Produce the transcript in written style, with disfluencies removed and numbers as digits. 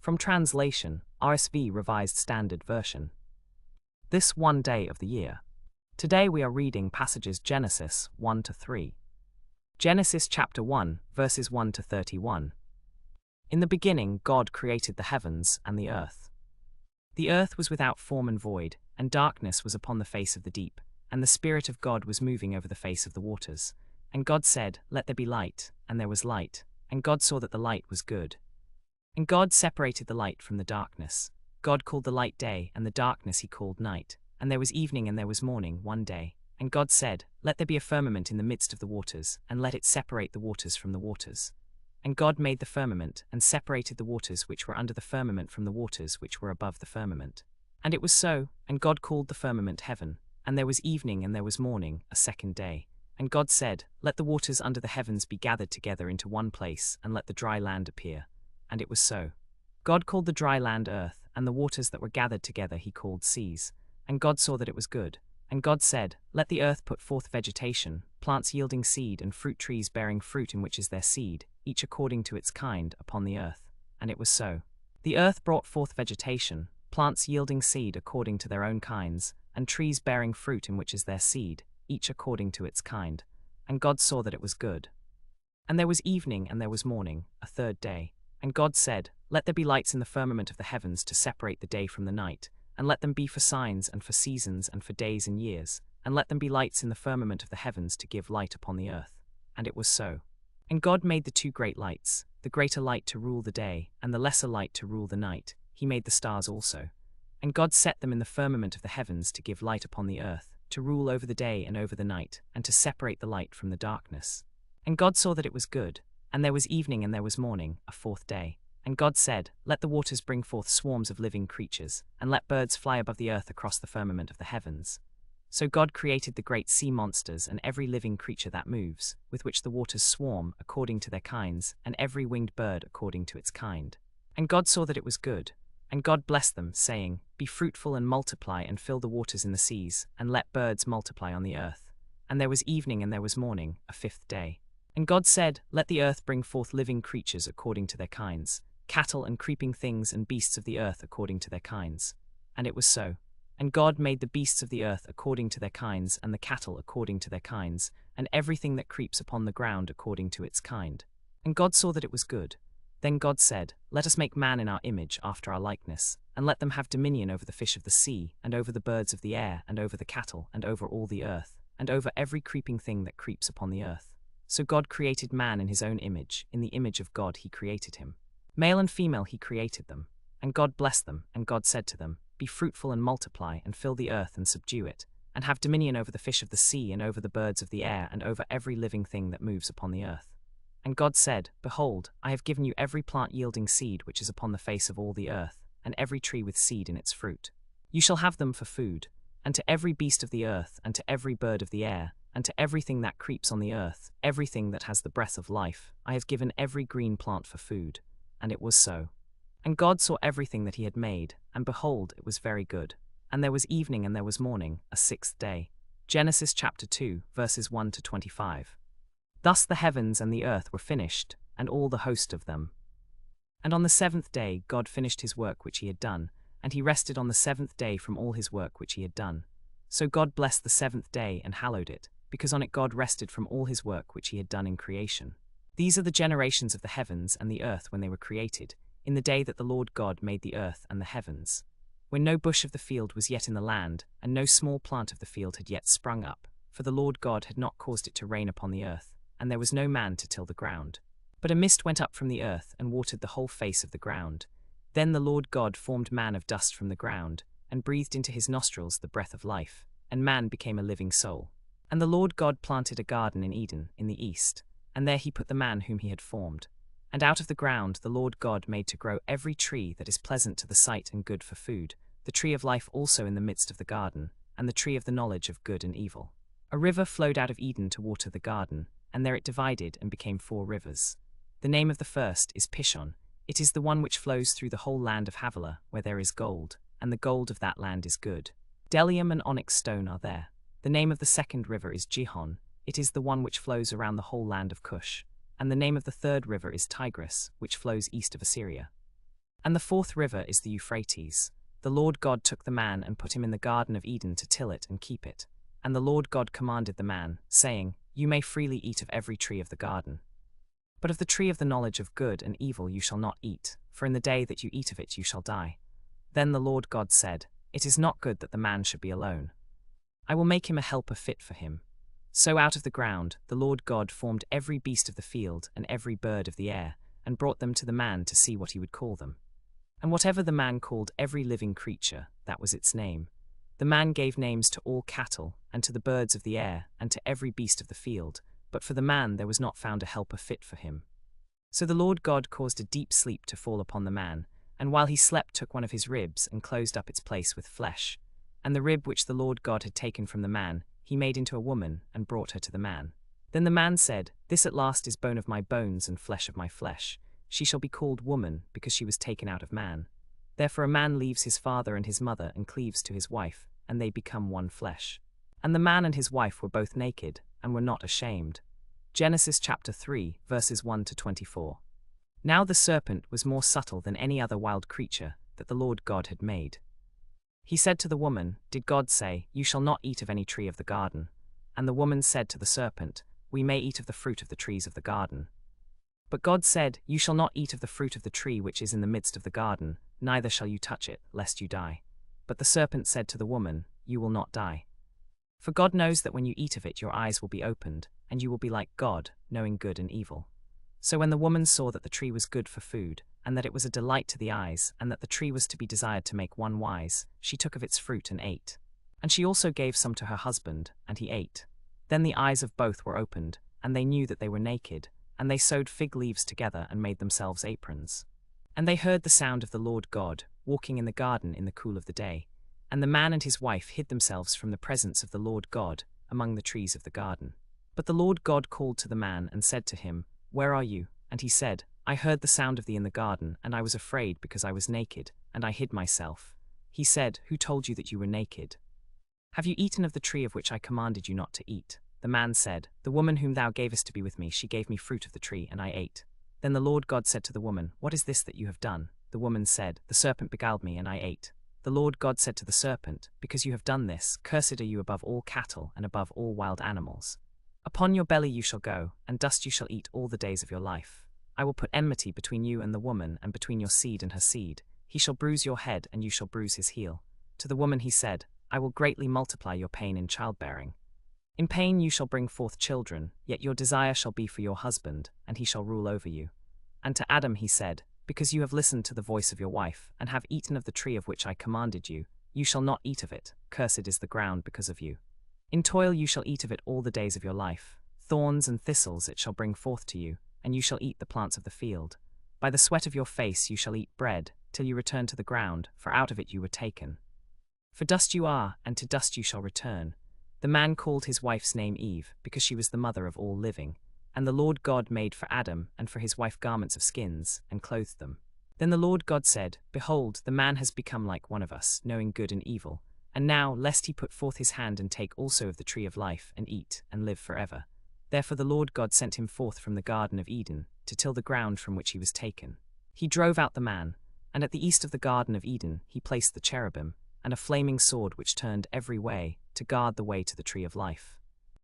From translation, RSV Revised Standard Version. This one day of the year. Today we are reading passages Genesis 1 to 3. Genesis chapter 1, verses 1 to 31. In the beginning God created the heavens and the earth. The earth was without form and void, and darkness was upon the face of the deep, and the Spirit of God was moving over the face of the waters. And God said, "Let there be light," and there was light. And God saw that the light was good. And God separated the light from the darkness. God called the light day, and the darkness he called night. And there was evening and there was morning one day. And God said, "Let there be a firmament in the midst of the waters, and let it separate the waters from the waters." And God made the firmament, and separated the waters which were under the firmament from the waters which were above the firmament. And it was so, and God called the firmament heaven. And there was evening and there was morning, a second day. And God said, "Let the waters under the heavens be gathered together into one place, and let the dry land appear." And it was so. God called the dry land earth, and the waters that were gathered together he called seas. And God saw that it was good. And God said, "Let the earth put forth vegetation, plants yielding seed, and fruit trees bearing fruit in which is their seed, each according to its kind, upon the earth." And it was so. The earth brought forth vegetation, plants yielding seed according to their own kinds, and trees bearing fruit in which is their seed, each according to its kind. And God saw that it was good. And there was evening and there was morning, a third day. And God said, "Let there be lights in the firmament of the heavens to separate the day from the night, and let them be for signs and for seasons and for days and years, and let them be lights in the firmament of the heavens to give light upon the earth." And it was so. And God made the two great lights, the greater light to rule the day, and the lesser light to rule the night. He made the stars also. And God set them in the firmament of the heavens to give light upon the earth, to rule over the day and over the night, and to separate the light from the darkness. And God saw that it was good. And there was evening and there was morning, a fourth day. And God said, "Let the waters bring forth swarms of living creatures, and let birds fly above the earth across the firmament of the heavens." So God created the great sea monsters and every living creature that moves, with which the waters swarm, according to their kinds, and every winged bird according to its kind. And God saw that it was good. And God blessed them, saying, "Be fruitful and multiply, and fill the waters in the seas, and let birds multiply on the earth." And there was evening and there was morning, a fifth day. And God said, "Let the earth bring forth living creatures according to their kinds, cattle and creeping things and beasts of the earth according to their kinds." And it was so. And God made the beasts of the earth according to their kinds, and the cattle according to their kinds, and everything that creeps upon the ground according to its kind. And God saw that it was good. Then God said, "Let us make man in our image, after our likeness, and let them have dominion over the fish of the sea, and over the birds of the air, and over the cattle, and over all the earth, and over every creeping thing that creeps upon the earth." So God created man in his own image, in the image of God he created him. Male and female he created them. And God blessed them, and God said to them, "Be fruitful and multiply, and fill the earth and subdue it, and have dominion over the fish of the sea, and over the birds of the air, and over every living thing that moves upon the earth." And God said, "Behold, I have given you every plant yielding seed which is upon the face of all the earth, and every tree with seed in its fruit. You shall have them for food, and to every beast of the earth, and to every bird of the air, and to everything that creeps on the earth, everything that has the breath of life, I have given every green plant for food." And it was so. And God saw everything that he had made, and behold, it was very good. And there was evening and there was morning, a sixth day. Genesis chapter 2, verses 1 to 25. Thus the heavens and the earth were finished, and all the host of them. And on the seventh day God finished his work which he had done, and he rested on the seventh day from all his work which he had done. So God blessed the seventh day and hallowed it, because on it God rested from all his work which he had done in creation. These are the generations of the heavens and the earth when they were created, in the day that the Lord God made the earth and the heavens, when no bush of the field was yet in the land, and no small plant of the field had yet sprung up, for the Lord God had not caused it to rain upon the earth, and there was no man to till the ground. But a mist went up from the earth and watered the whole face of the ground. Then the Lord God formed man of dust from the ground, and breathed into his nostrils the breath of life, and man became a living soul. And the Lord God planted a garden in Eden, in the east, and there he put the man whom he had formed. And out of the ground the Lord God made to grow every tree that is pleasant to the sight and good for food, the tree of life also in the midst of the garden, and the tree of the knowledge of good and evil. A river flowed out of Eden to water the garden, and there it divided and became 4 rivers. The name of the first is Pishon. It is the one which flows through the whole land of Havilah, where there is gold, and the gold of that land is good. Bdellium and onyx stone are there. The name of the second river is Gihon. It is the one which flows around the whole land of Cush. And the name of the third river is Tigris, which flows east of Assyria. And the fourth river is the Euphrates. The Lord God took the man and put him in the Garden of Eden to till it and keep it. And the Lord God commanded the man, saying, You may freely eat of every tree of the garden. But of the tree of the knowledge of good and evil you shall not eat, for in the day that you eat of it you shall die. Then the Lord God said, It is not good that the man should be alone. I will make him a helper fit for him. So out of the ground the Lord God formed every beast of the field and every bird of the air, and brought them to the man to see what he would call them. And whatever the man called every living creature, that was its name. The man gave names to all cattle, and to the birds of the air, and to every beast of the field, but for the man there was not found a helper fit for him. So the Lord God caused a deep sleep to fall upon the man, and while he slept took one of his ribs and closed up its place with flesh. And the rib which the Lord God had taken from the man, he made into a woman, and brought her to the man. Then the man said, This at last is bone of my bones and flesh of my flesh. She shall be called woman, because she was taken out of man. Therefore a man leaves his father and his mother and cleaves to his wife, and they become one flesh. And the man and his wife were both naked, and were not ashamed. Genesis chapter 3, verses 1 to 24. Now the serpent was more subtle than any other wild creature that the Lord God had made. He said to the woman, Did God say, You shall not eat of any tree of the garden? And the woman said to the serpent, We may eat of the fruit of the trees of the garden. But God said, You shall not eat of the fruit of the tree which is in the midst of the garden, neither shall you touch it, lest you die. But the serpent said to the woman, You will not die. For God knows that when you eat of it your eyes will be opened, and you will be like God, knowing good and evil. So when the woman saw that the tree was good for food, and that it was a delight to the eyes, and that the tree was to be desired to make one wise, she took of its fruit and ate. And she also gave some to her husband, and he ate. Then the eyes of both were opened, and they knew that they were naked, and they sewed fig leaves together and made themselves aprons. And they heard the sound of the Lord God, walking in the garden in the cool of the day. And the man and his wife hid themselves from the presence of the Lord God, among the trees of the garden. But the Lord God called to the man and said to him, Where are you? And he said, I heard the sound of thee in the garden, and I was afraid because I was naked, and I hid myself. He said, Who told you that you were naked? Have you eaten of the tree of which I commanded you not to eat? The man said, The woman whom thou gavest to be with me, she gave me fruit of the tree, and I ate. Then the Lord God said to the woman, What is this that you have done? The woman said, The serpent beguiled me, and I ate. The Lord God said to the serpent, Because you have done this, cursed are you above all cattle and above all wild animals. Upon your belly you shall go, and dust you shall eat all the days of your life. I will put enmity between you and the woman, and between your seed and her seed. He shall bruise your head, and you shall bruise his heel. To the woman he said, I will greatly multiply your pain in childbearing. In pain you shall bring forth children, yet your desire shall be for your husband, and he shall rule over you. And to Adam he said, Because you have listened to the voice of your wife, and have eaten of the tree of which I commanded you, you shall not eat of it, cursed is the ground because of you. In toil you shall eat of it all the days of your life. Thorns and thistles it shall bring forth to you, and you shall eat the plants of the field. By the sweat of your face you shall eat bread, till you return to the ground, for out of it you were taken. For dust you are, and to dust you shall return. The man called his wife's name Eve, because she was the mother of all living. And the Lord God made for Adam and for his wife garments of skins, and clothed them. Then the Lord God said, Behold, the man has become like one of us, knowing good and evil. And now, lest he put forth his hand and take also of the tree of life, and eat, and live forever. Therefore the Lord God sent him forth from the Garden of Eden, to till the ground from which he was taken. He drove out the man, and at the east of the Garden of Eden he placed the cherubim, and a flaming sword which turned every way, to guard the way to the tree of life.